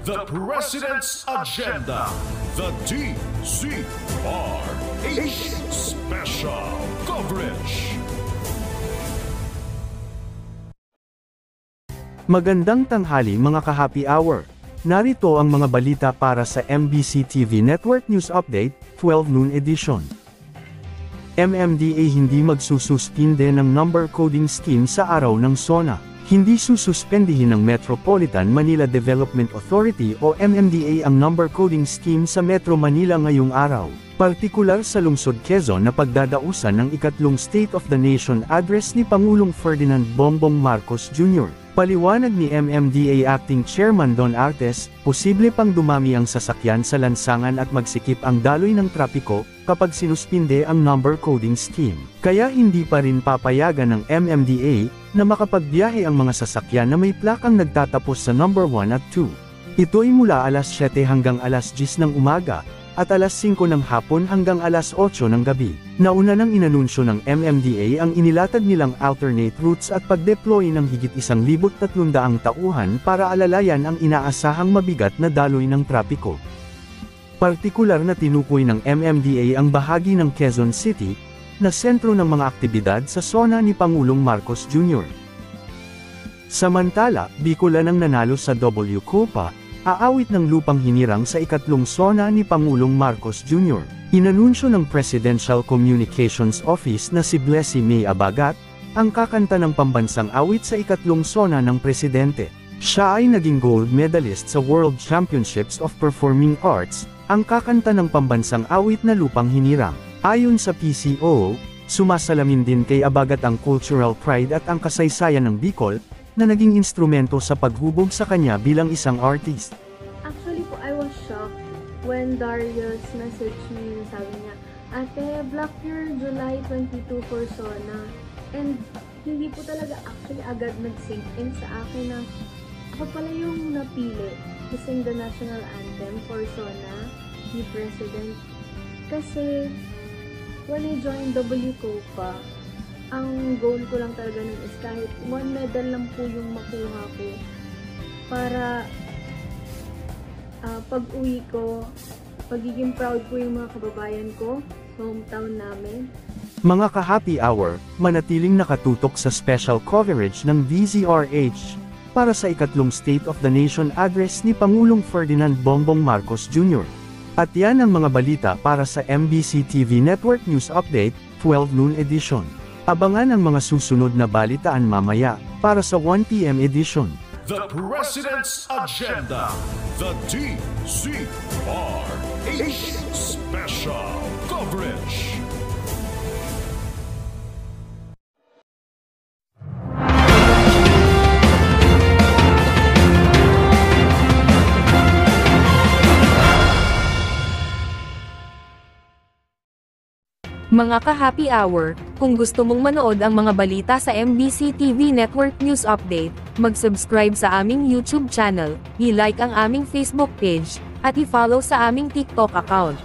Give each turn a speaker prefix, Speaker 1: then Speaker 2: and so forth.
Speaker 1: The President's Agenda. The DZRH Special Coverage.
Speaker 2: Magandang tanghali mga ka-happy hour. Narito ang mga balita para sa MBC TV Network News Update, 12 noon edition. MMDA hindi magsususpinde ng number coding scheme sa araw ng SONA. Hindi sususpendihin ng Metropolitan Manila Development Authority o MMDA ang number coding scheme sa Metro Manila ngayong araw, partikular sa lungsod Quezon na pagdadausan ng ikatlong State of the Nation address ni Pangulong Ferdinand Bongbong Marcos Jr. Paliwanag ni MMDA Acting Chairman Don Artes, posible pang dumami ang sasakyan sa lansangan at magsikip ang daloy ng trapiko kapag sinuspinde ang number coding scheme. Kaya hindi pa rin papayagan ng MMDA na makapagbiyahe ang mga sasakyan na may plakang nagtatapos sa number 1 at 2. Ito ay mula alas 7 hanggang alas 10 ng umaga, at alas 5 ng hapon hanggang alas 8 ng gabi. Nauna nang inanunsyo ng MMDA ang inilatag nilang alternate routes at pag-deploy ng higit 1,300 tauhan para alalayan ang inaasahang mabigat na daloy ng trapiko. Partikular na tinukoy ng MMDA ang bahagi ng Quezon City, na sentro ng mga aktibidad sa SONA ni Pangulong Marcos Jr. Samantala, Bicolan ang nanalo sa WCOPA, aawit ng lupang hinirang sa ikatlong SONA ni Pangulong Marcos Jr. Inanunsyo ng Presidential Communications Office na si Blessy May Abagat, ang kakanta ng pambansang awit sa ikatlong SONA ng Presidente. Siya ay naging gold medalist sa World Championships of Performing Arts, ang kakanta ng pambansang awit na lupang hinirang. Ayon sa PCO, sumasalamin din kay Abagat ang cultural pride at ang kasaysayan ng Bicol, na naging instrumento sa paghubog sa kanya bilang isang artist.
Speaker 3: Actually po, I was shocked when Darius messaged me, sabi niya, Ate, block your July 22 for SONA. And hindi po talaga actually agad nag-sink in sa akin na ako pala yung napili to sing the national anthem for SONA ni President. Kasi when I joined WCOPA, ang goal ko lang talaga nun is kahit 1 medal lang po yung makuha ko para pag-uwi ko, pagiging proud ko yung mga kababayan ko sa hometown namin.
Speaker 2: Mga ka-happy hour, manatiling nakatutok sa special coverage ng DZRH para sa ikatlong State of the Nation address ni Pangulong Ferdinand Bongbong Marcos Jr. At yan ang mga balita para sa MBC TV Network News Update, 12 noon edition. Abangan ang mga susunod na balitaan mamaya, para sa 1 PM edition.
Speaker 1: The President's Agenda. The DZRH Special Coverage.
Speaker 4: Mga ka-happy hour, kung gusto mong manood ang mga balita sa MBC TV Network News Update, mag-subscribe sa aming YouTube channel, i-like ang aming Facebook page, at i-follow sa aming TikTok account.